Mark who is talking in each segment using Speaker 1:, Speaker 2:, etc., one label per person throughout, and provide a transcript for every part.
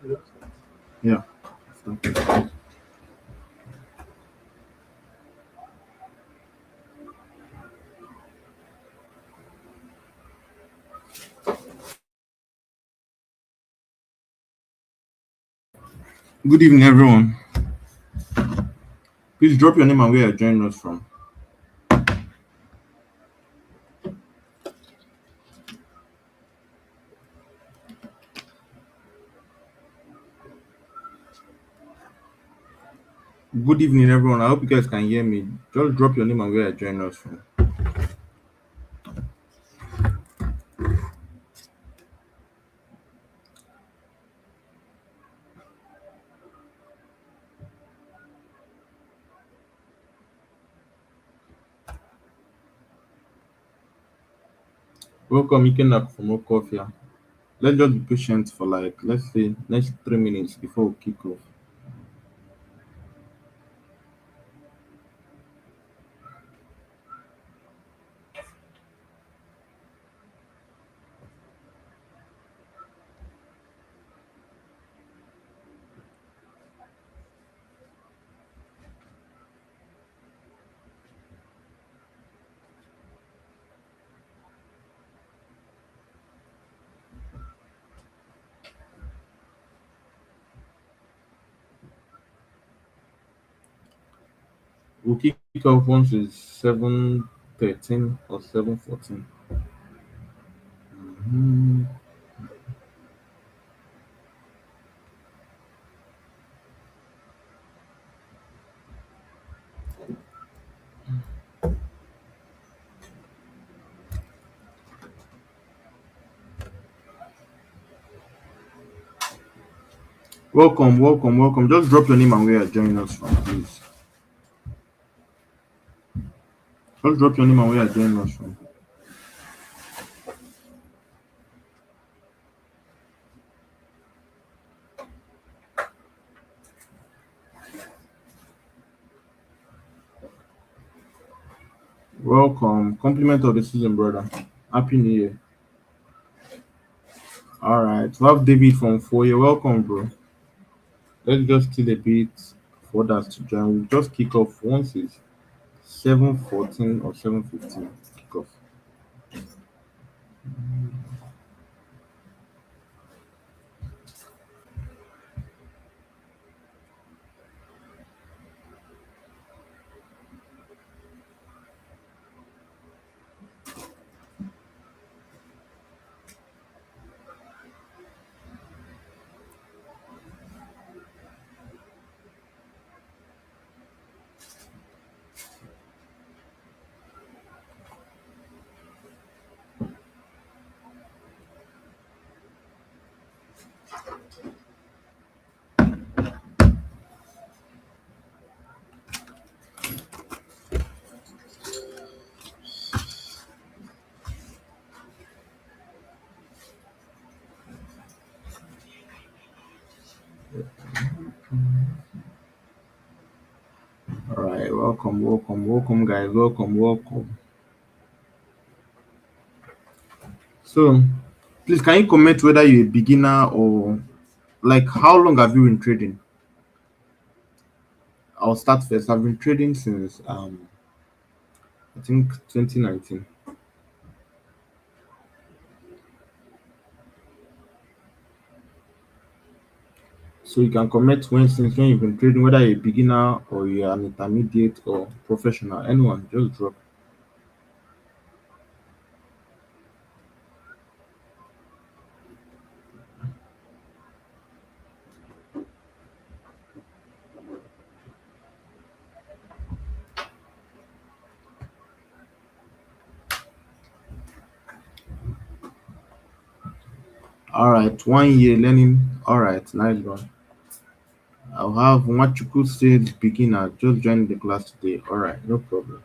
Speaker 1: Yeah. Good evening, everyone. Please drop your name and where you're joining us from. Good evening, everyone. I hope you guys can hear me. Just drop your name and where you're joining us from. Welcome, Ikenak from Okofia. Let's just be patient for like, let's say, next 3 minutes before we kick off. We'll kick off once it's 7:13 or 7:14. Mhm. Welcome, welcome, welcome. Just drop your name and where you're joining us from, please. Just drop your name and where you're joining us from. Welcome. Compliment of the season, brother. Happy New Year. All right. We have David from 4 Year. Welcome, bro. Let's just kill a bit for others to join. We'll just kick off once it's 7:14 or 7:15. Kick off. All right. Welcome, welcome, welcome, guys. Welcome, welcome. So, please, can you comment whether you're a beginner or like how long have you been trading? I'll start first. I've been trading since I think 2019. So you can comment when since when you've been trading, whether you're a beginner or you're an intermediate or professional. Anyone, just drop. All right, 1 year learning. All right, nice one. I'll have what you could say is beginner. Just joined the class today. All right, no problem.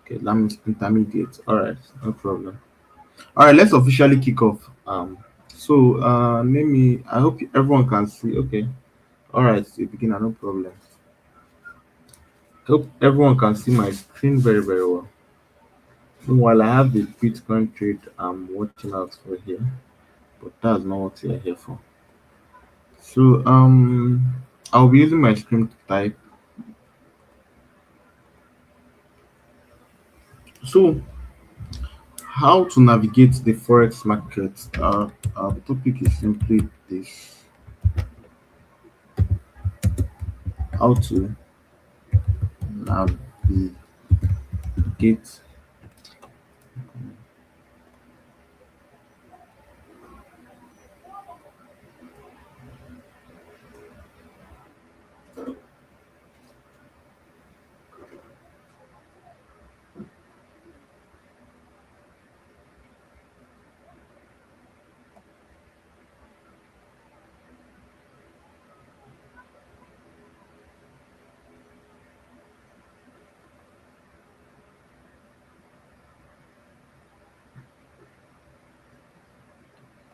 Speaker 1: Okay, that means intermediate. All right, no problem. All right, let's officially kick off. Let me. I hope everyone can see. Okay. All right, it's a beginner, no problem. Hope everyone can see my screen very, very well. While I have the Bitcoin trade I'm watching out for here, but that's not what we are here for. So I'll be using my screen to type. So how to navigate the forex market? The topic is simply this: how to navigate.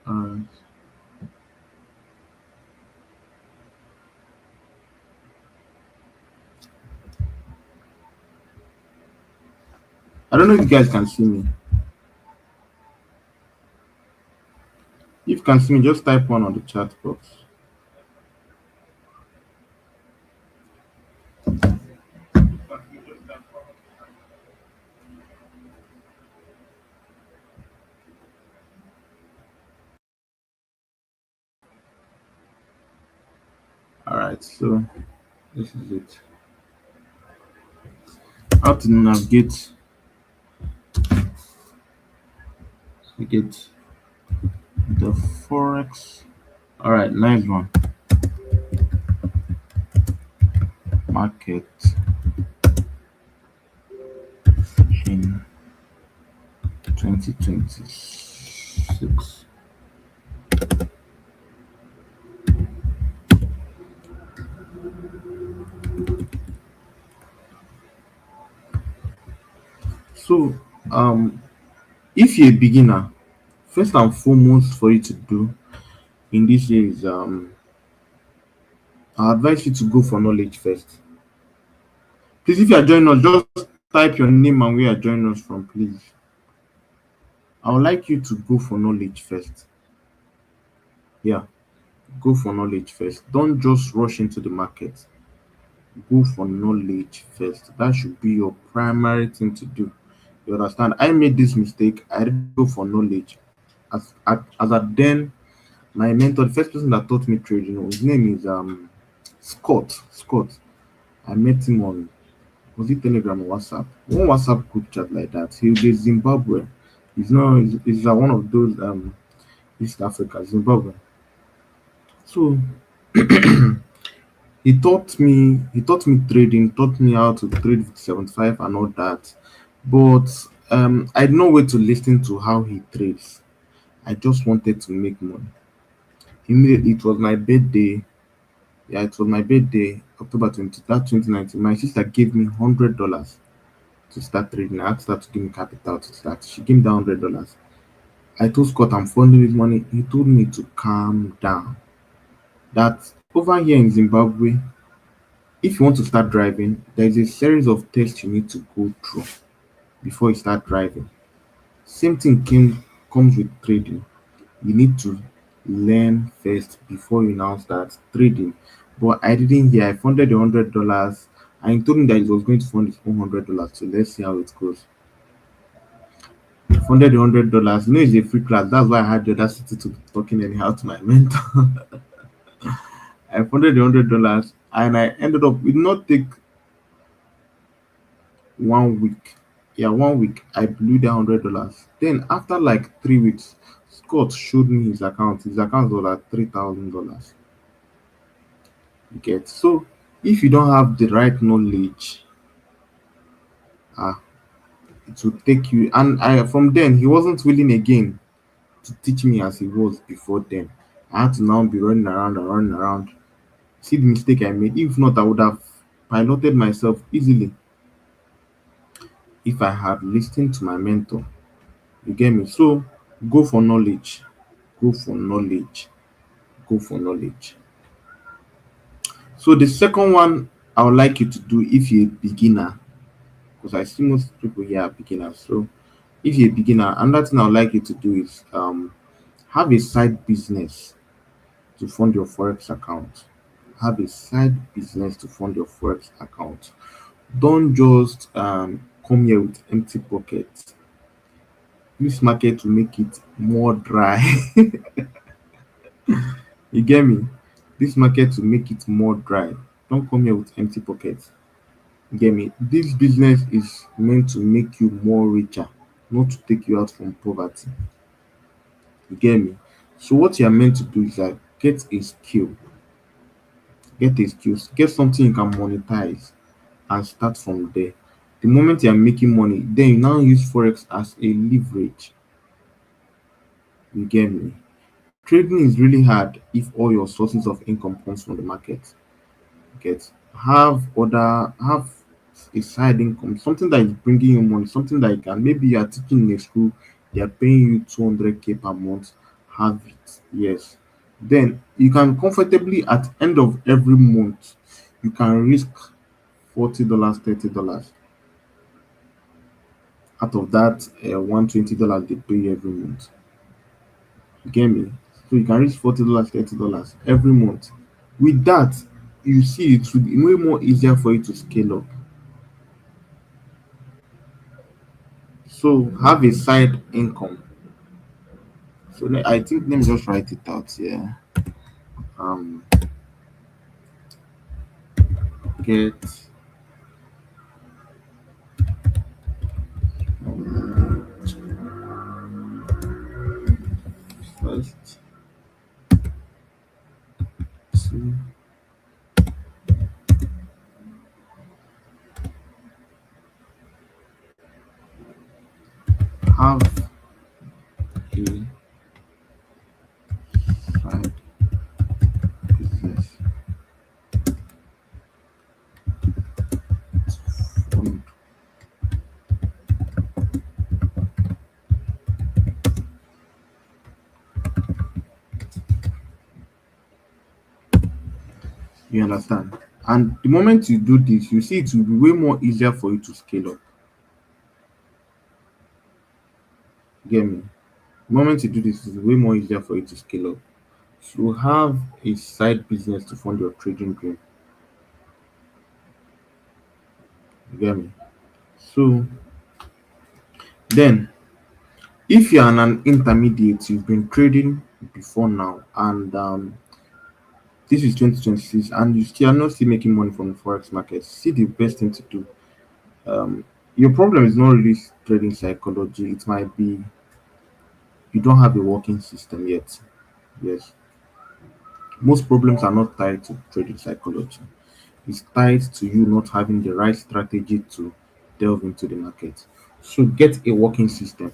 Speaker 1: Uh, I don't know if you guys can see me. If you can see me, just type one on the chat box. All right, so this is it. How to navigate the forex. All right, nice one. Market in 2026. So, um, if you're a beginner, first and foremost for you to do in this year is I advise you to go for knowledge first. Please, if you are joining us, just type your name and where you are joining us from, please. I would like you to go for knowledge first. Yeah, go for knowledge first. Don't just rush into the market. Go for knowledge first. That should be your primary thing to do. You understand? I made this mistake. I didn't go for knowledge. As at then, my mentor, the first person that taught me trading, his name is Scott. Scott. I met him on, was it Telegram or WhatsApp? One WhatsApp group chat like that. He's in Zimbabwe. He's not. He's one of those East Africa, Zimbabwe. So he taught me trading, taught me how to trade with 75 and all that. But I had no way to listen to how he trades. I just wanted to make money. Immediately it was my birthday. Yeah, it was my birthday, October 20, that 2019. My sister gave me $100 to start trading. I asked her to give me capital to start. She gave me that $100. I told Scott I'm funding with money. He told me to calm down. That over here in Zimbabwe, if you want to start driving, there is a series of tests you need to go through before you start driving. Same thing comes with trading. You need to learn first before you now start trading. But I didn't hear. I funded the $100 and he told me that he was going to fund his own $100. So let's see how it goes. Funded the $100. You know, it's a free class. That's why I had the audacity to be talking anyhow to my mentor. I funded the $100 and I ended up, it did not take 1 week. Yeah, 1 week. I blew the $100. Then after like 3 weeks, Scott showed me his account. His account was like $3,000. You get, so if you don't have the right knowledge, ah, it will take you. And I from then he wasn't willing again to teach me as he was before then. I had to now be running around and running around. See the mistake I made. If not, I would have piloted myself easily if I had listened to my mentor. You get me? So go for knowledge. Go for knowledge. Go for knowledge. So the second one I would like you to do if you're a beginner, because I see most people here are beginners. So if you're a beginner, another thing I would like you to do is have a side business. to fund your Forex account. Have a side business to fund your Forex account. Don't just come here with empty pockets. This market will make it more dry. You get me? This market will make it more dry. Don't come here with empty pockets. You get me? This business is meant to make you more richer, not to take you out from poverty. You get me? So what you are meant to do is like get a skill, get something you can monetize and start from there. The moment you are making money, then you now use Forex as a leverage. You get me? Trading is really hard if all your sources of income comes from the market. Get have a side income, something that is bringing you money, something that you can, maybe you are teaching in a school, they are paying you 200K per month. Have it, yes. Then you can comfortably at end of every month, you can risk $40, $30 out of that $120 they pay you every month. You get me? So you can risk $40, $30 every month. With that, you see it will be way more easier for you to scale up. So have a side income. So I think let me just write it out here. Um, get first to have a side business fund. You understand? And the moment you do this, you see it will be way more easier for you to scale up. Get me? The moment you do this, it's way more easier for you to scale up. So have a side business to fund your trading dream. You get me? So then, if you're an intermediate, you've been trading before now, and this is 2026, and you still are not still making money from the forex market. See, the best thing to do. Um, your problem is not really trading psychology. It might be you don't have a working system yet. Yes, most problems are not tied to trading psychology. It's tied to you not having the right strategy to delve into the market. So get a working system.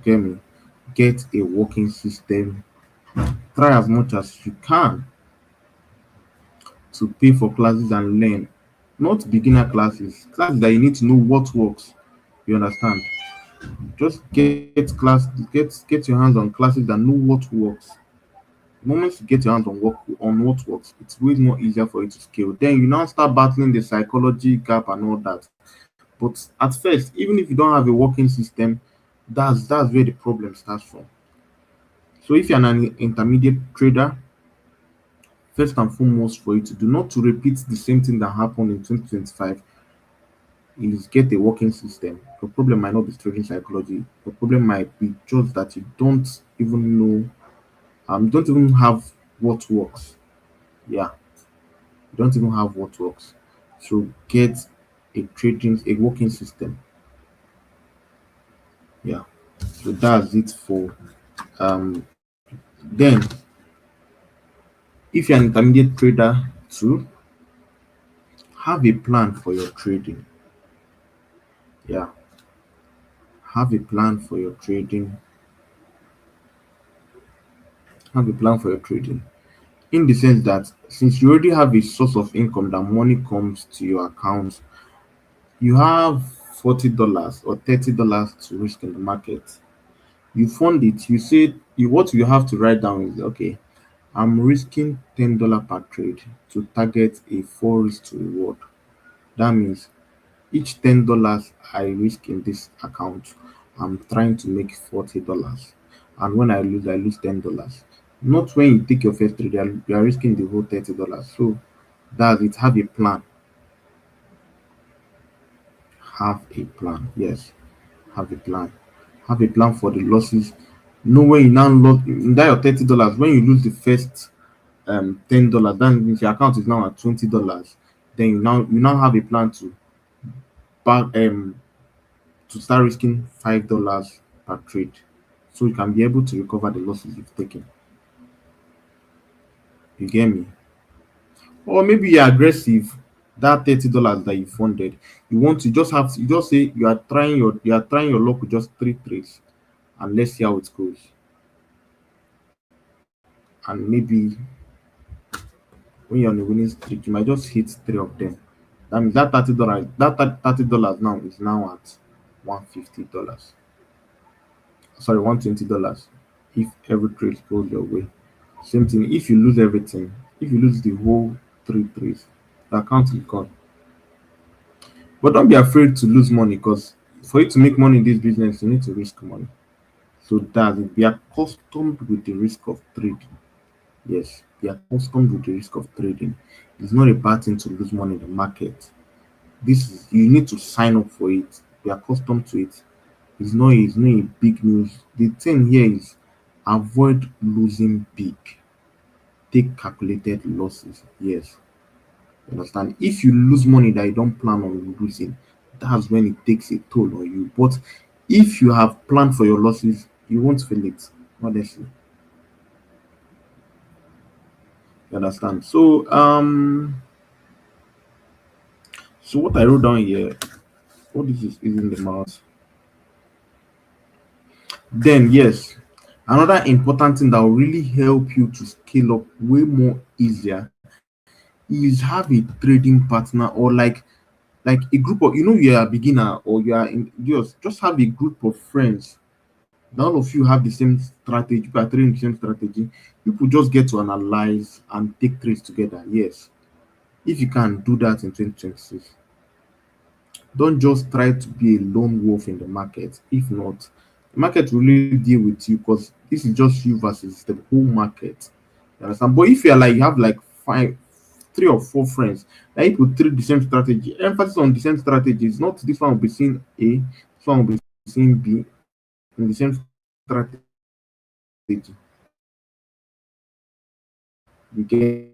Speaker 1: Get me? Get a working system. Try as much as you can to pay for classes and learn. Not beginner classes, classes that you need to know what works. You understand? Just get your hands on classes that know what works. The moment you get your hands on what works, it's way more easier for you to scale. Then you now start battling the psychology gap and all that. But at first, even if you don't have a working system, that's where the problem starts from. So if you're an intermediate trader, first and foremost for you to do not to repeat the same thing that happened in 2025 is get a working system. The problem might not be trading psychology. The problem might be just that you don't even know, don't even have what works. Yeah, you don't even have what works. So get a working system. Yeah. So that's it for then if you're an intermediate trader too, have a plan for your trading. Yeah, have a plan for your trading. Have a plan for your trading. In the sense that since you already have a source of income that money comes to your account, you have $40 or $30 to risk in the market. You fund it. You say what you have to write down is okay. I'm risking $10 per trade to target a 4 risk to reward. That means each $10 I risk in this account, I'm trying to make $40. and when I lose $10. Not when you take your first trade, you are risking the whole $30. So that's it. Have a plan. Have a plan. Yes, have a plan. Have a plan for the losses. Know when you now lose that your $30. When you lose the first $10, that means your account is now at $20. Then you now have a plan back to start risking $5 per trade, so you can be able to recover the losses you've taken. You get me? Or maybe you're aggressive. That $30 that you funded, you just say you are trying your luck with just three trades, and let's see how it goes. And maybe when you're on a winning streak, you might just hit three of them. That means that $30 now is now at $150. Sorry, $120. If every trade goes your way. Same thing. If you lose everything, if you lose the whole three trades, the account is gone. But don't be afraid to lose money, because for you to make money in this business, you need to risk money. So that it. Be accustomed with the risk of trading. Yes, be accustomed with the risk of trading. It's not a bad thing to lose money in the market. You need to sign up for it. Be accustomed to it. It's not a big news. The thing here is avoid losing big. Take calculated losses. Yes. You understand? If you lose money that you don't plan on losing, that's when it takes a toll on you. But if you have planned for your losses, you won't feel it. Honestly. You understand? So what I wrote down here, what this is in the mouse. Then yes, another important thing that will really help you to scale up way more easier is have a trading partner, or like a group of, you're a beginner, or you are in just have a group of friends that all of you have the same strategy, people are trading the same strategy. People just get to analyze and take trades together. Yes, if you can do that in 2026, don't just try to be a lone wolf in the market. If not, the market will really deal with you, because this is just you versus the whole market. You understand? But if you're like you have like five, three or four friends, that people trade the same strategy, emphasis on the same strategies, not this one will be seeing A, this one will be seeing B in the same strategy. You get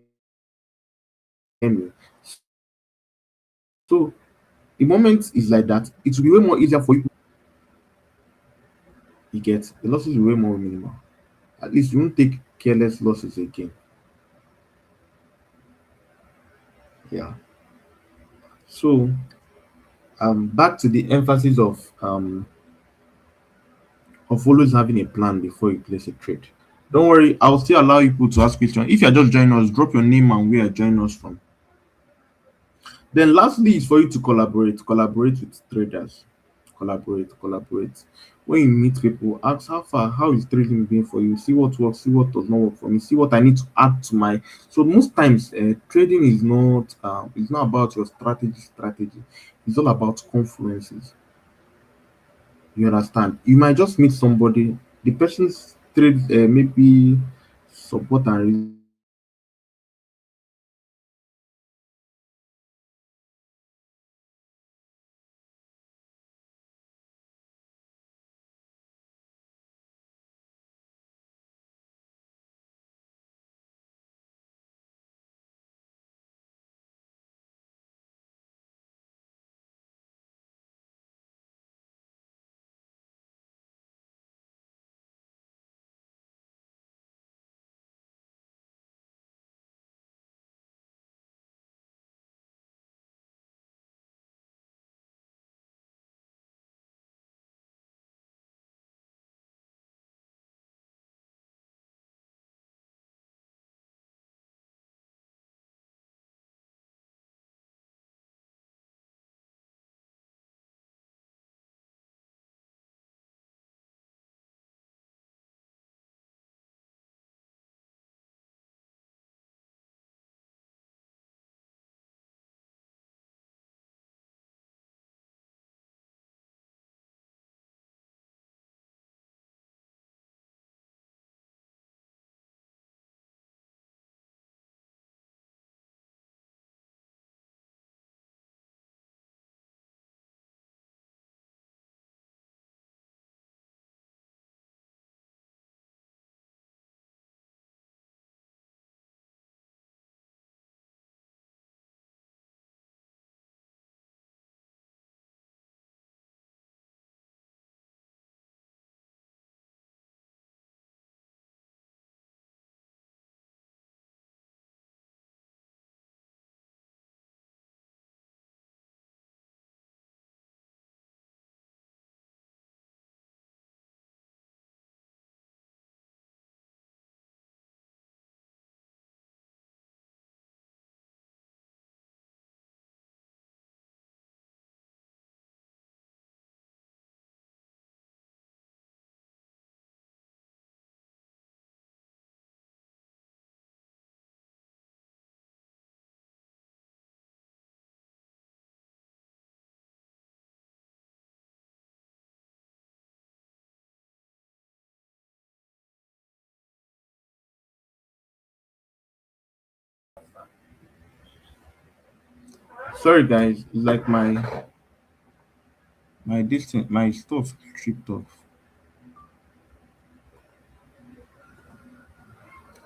Speaker 1: me? So the moment is like that, it will be way more easier for you. You get the losses will be way more minimal. At least you won't take careless losses again. Yeah. So back to the emphasis of always having a plan before you place a trade. Don't worry, I'll still allow people to ask questions. If you're just joining us, drop your name and where you're joining us from. Then lastly is for you to collaborate with traders. Collaborate. When you meet people, ask how far, how is trading been for you? See what works, see what does not work for me, see what I need to add to my. So most times, trading is not about your strategy. It's all about confluences. You understand? You might just meet somebody, the person's trade maybe support and Sorry guys, it's like my distance, my stuff tripped off.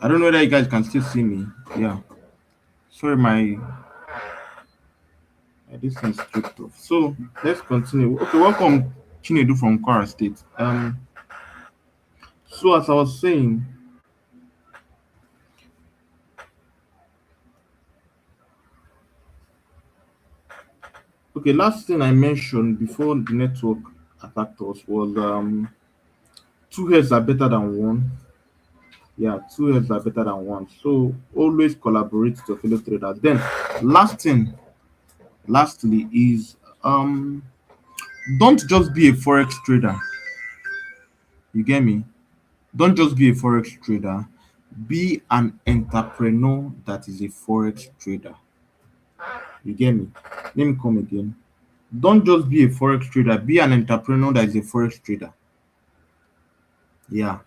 Speaker 1: I don't know whether you guys can still see me. Yeah. Sorry, my distance tripped off. So let's continue. Okay, welcome Chinedu from Kwara State. So as I was saying, okay, last thing I mentioned before the network attacked us was two heads are better than one. Yeah, two heads are better than one. So always collaborate with your fellow traders. Then last thing, lastly is don't just be a forex trader. You get me? Don't just be a forex trader. Be an entrepreneur that is a forex trader. You get me? Let me come again. Don't just be a forex trader. Be an entrepreneur that is a forex trader. Yeah.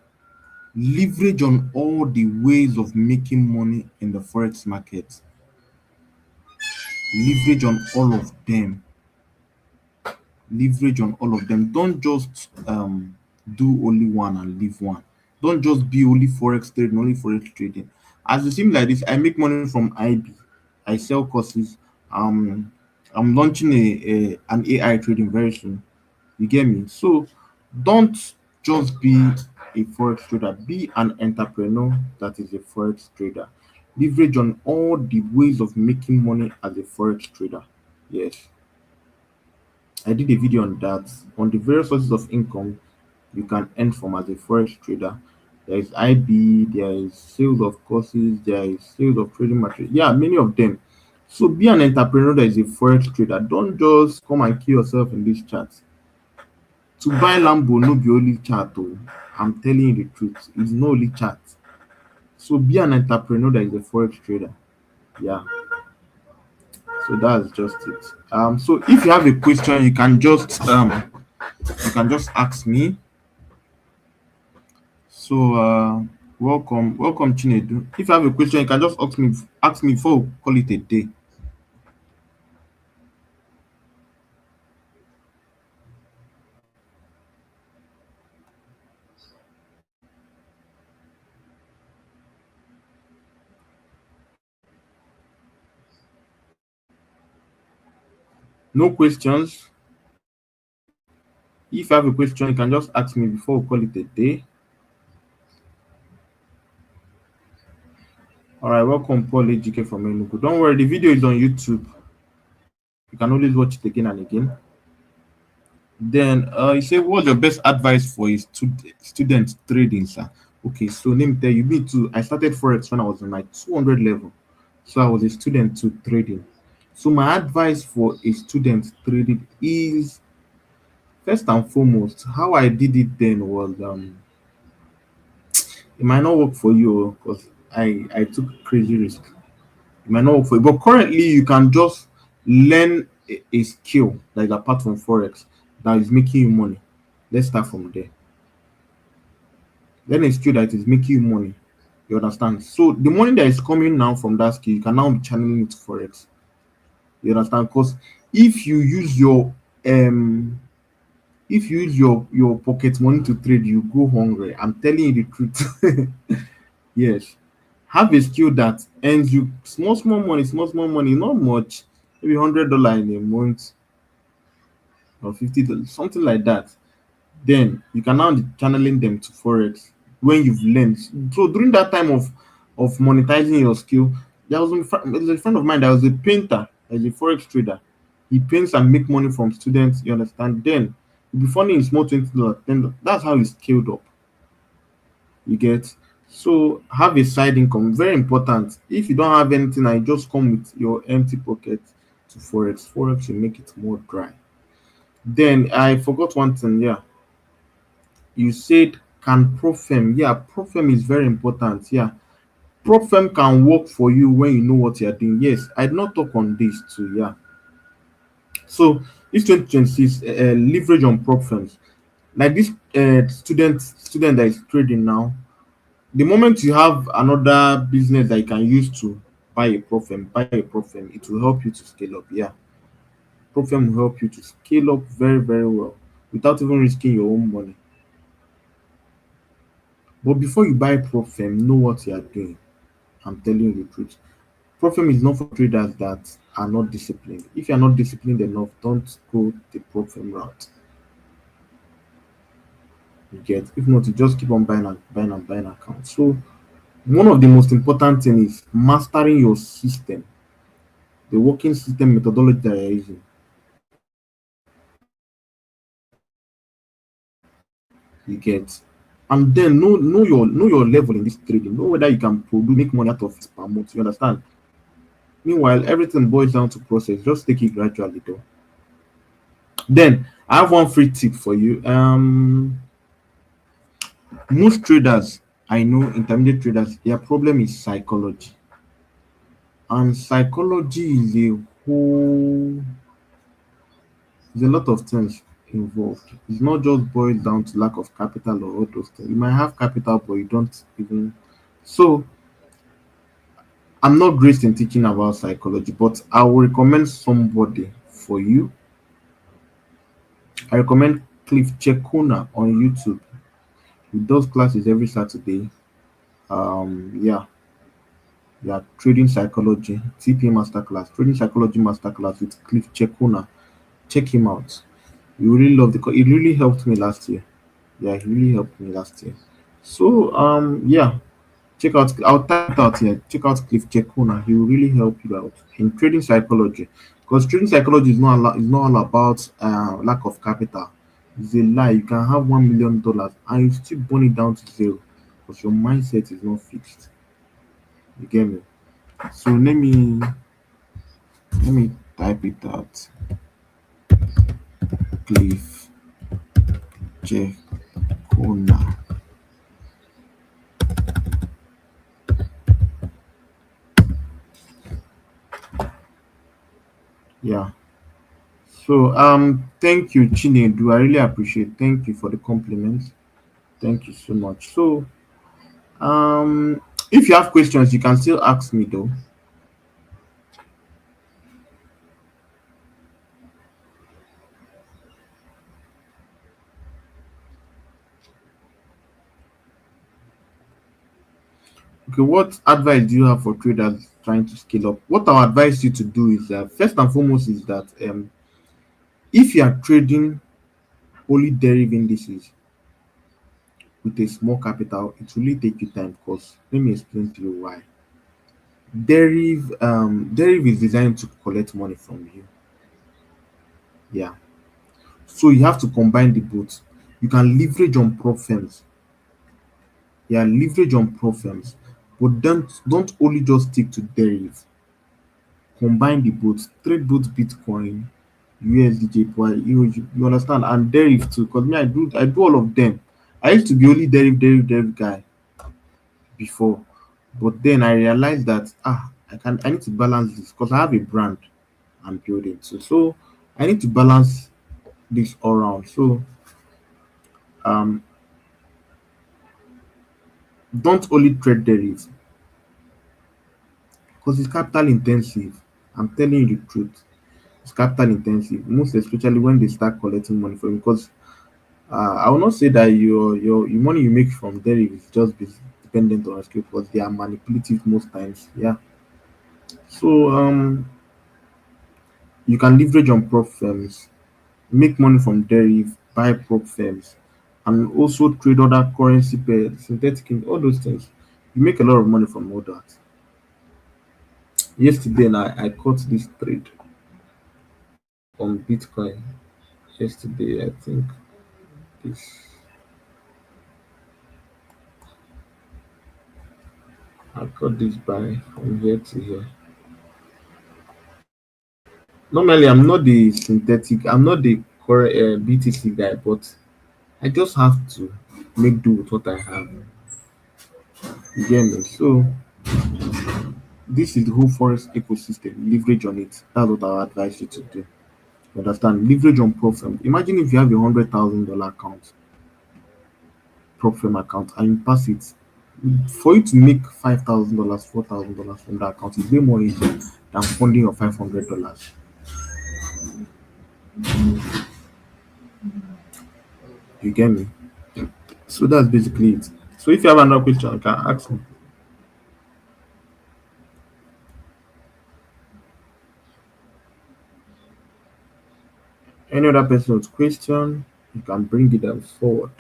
Speaker 1: Leverage on all the ways of making money in the forex market. Leverage on all of them. Leverage on all of them. Don't just do only one and leave one. Don't just be only forex trading, only forex trading. As it seems like this, I make money from IB. I sell courses. Um, I'm launching a an AI trading very soon. You get me? So don't just be a forex trader. Be an entrepreneur that is a forex trader. Leverage on all the ways of making money as a forex trader. Yes. I did a video on that, on the various sources of income you can earn from as a forex trader. There is IB, there is sales of courses, there is sales of trading material. Yeah, many of them. So be an entrepreneur that is a forex trader. Don't just come and kill yourself in this chat. To buy Lambo no be only chat oh. I'm telling you the truth. It's not only chat. So be an entrepreneur that is a forex trader. Yeah. So that's just it. So if you have a question, you can just ask me. So welcome Chinedu. If you have a question, you can just ask me before we call it a day. No questions. If you have a question, you can just ask me before we call it a day. All right, welcome Paul AGK from Enugu. Don't worry, the video is on YouTube. You can always watch it again and again. Then you say, what's your best advice for a student trading, sir? Okay, so let me tell you, me too. I started Forex when I was in my 200 level. So I was a student to trading. So my advice for a student trading is first and foremost, how I did it then was it might not work for you because I took crazy risk. It might not work for you, but currently you can just learn a skill like apart from Forex that is making you money. Let's start from there. Learn a skill that is making you money. You understand? So the money that is coming now from that skill, you can now be channeling it to Forex. You understand? Because if you use your um if you use your pocket money to trade, you go hungry. I'm telling you the truth. Yes. Have a skill that earns you small money, not much, maybe $100 in a month or $50, something like that. Then you can now be channeling them to Forex when you've learned. So during that time of monetizing your skill, there's a friend of mine that was a painter, as a Forex trader. He paints and make money from students, you understand? Then he'll be funding in small $20. Then that's how he scaled up. You get? So have a side income, very important. If you don't have anything and you just come with your empty pocket to Forex will make it more dry. Then I forgot one thing. Yeah, you said can Profem. Yeah, Profem is very important. Yeah, Profem can work for you when you know what you're doing. Yes, I did not talk on this too. Yeah, so this 2026 leverage on Profems. Like this student that is trading now, the moment you have another business that you can use to buy a prop firm. It will help you to scale up. Yeah, prop firm will help you to scale up very, very well without even risking your own money. But before you buy prop firm, know what you are doing. I'm telling you the truth. Prop firm is not for traders that are not disciplined. If you are not disciplined enough, don't go the prop firm route. You get, if not, you just keep on buying and buying and buying accounts. So one of the most important thing is mastering your system, the working system methodology that you're using. You get, and then know your level in this trading. Know whether you can produce make money out of it per month. You understand? Meanwhile, everything boils down to process. Just take it gradually, though. Then I have one free tip for you. Most traders I know, intermediate traders, their problem is psychology, and psychology is a whole. There's a lot of things involved. It's not just boiled down to lack of capital or all those things. You might have capital, but you don't even. So I'm not great in teaching about psychology, but I will recommend somebody for you. I recommend Cliff Chekuna on YouTube. He does classes every Saturday. Yeah, yeah, trading psychology, TP masterclass, trading psychology masterclass with Cliff Chekuna. Check him out. You really love the. It really helped me last year. Yeah, he really helped me last year. So yeah, check out. I'll type it out here. Check out Cliff Chekuna. He will really help you out in trading psychology, because trading psychology is not all about lack of capital. It's a lie. You can have $1 million and you still burn it down to zero because your mindset is not fixed. You get me? So let me type it out. Cliff Chekuna. Yeah. So thank you, Chinedu. I really appreciate. Thank you for the compliments. Thank you so much. So if you have questions, you can still ask me though. Okay, what advice do you have for traders trying to scale up? What I advise you to do is first and foremost is that if you are trading only derivative indices with a small capital, it will really take you time because let me explain to you why. Derivative is designed to collect money from you. Yeah. So you have to combine the both. You can leverage on prop firms. Yeah, leverage on prop firms, but don't only just stick to derivative. Combine the both. Trade both Bitcoin, USD, JPY, you understand, and derivative too. Because me, I do all of them. I used to be only derivative guy before, but then I realized that I need to balance this because I have a brand I'm building too. So I need to balance this all around. So um don't only trade derivatives because it's capital intensive. I'm telling you the truth. It's capital intensive, most especially when they start collecting money from you. Because I will not say that your money you make from derivatives is just dependent on skill, because they are manipulative most times. Yeah. So you can leverage on prop firms, make money from derivative, buy prop firms, and also trade other currency pairs, synthetic, all those things. You make a lot of money from all that. Yesterday, I caught this trade on Bitcoin. Yesterday, I think this I caught this buy from here to here. Normally, I'm not the synthetic, I'm not the correct BTC guy, but I just have to make do with what I have. You get me? So this is the whole Forex ecosystem. Leverage on it. That's what I advise you to do. You understand? Leverage on profit. Imagine if you have a $100,000 account, prop firm account, and you pass it. For you to make $5,000, $4,000 from that account is way more easier than funding your $500. You get me? So that's basically it. So if you have another question, you can ask me. Any other person's question, you can bring it forward.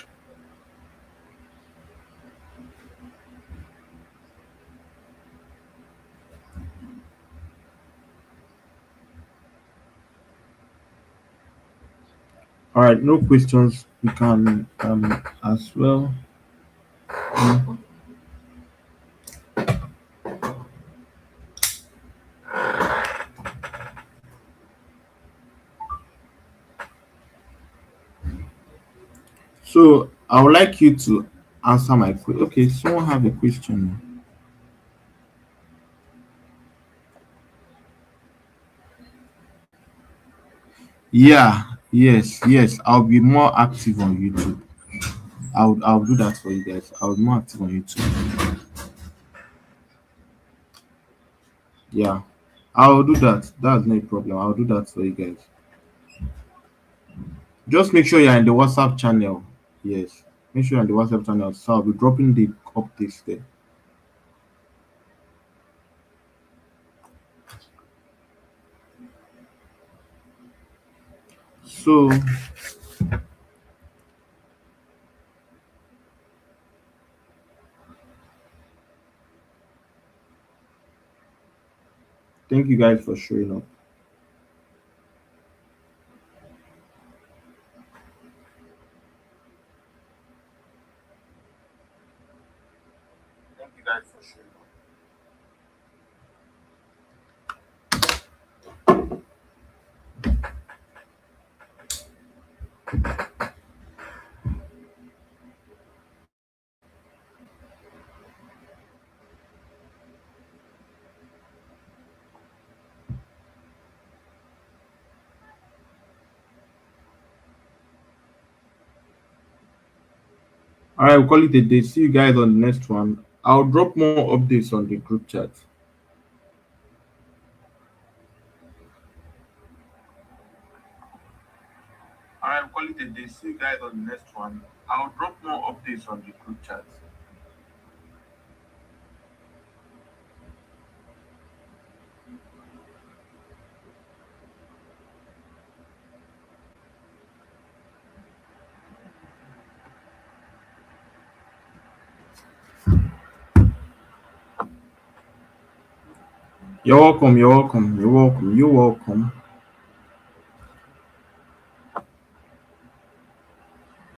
Speaker 1: All right, no questions. You can as well. So I would like you to answer my question. Okay, someone have a question. Yeah, yes, yes. I'll be more active on YouTube. I'll do that for you guys. I'll be more active on YouTube. Yeah, I'll do that. That's no problem. I'll do that for you guys. Just make sure you're in the WhatsApp channel. Yes, make sure you're in the WhatsApp channel. So I'll be dropping the updates there. So thank you guys for showing up. Thank you guys for showing up. All right, we'll call it a day. See you guys on the next one. I'll drop more updates on the group chat. All right, we'll call it a day. See you guys on the next one. I'll drop more updates on the group chat. You're welcome. You're welcome. You're welcome. You're welcome.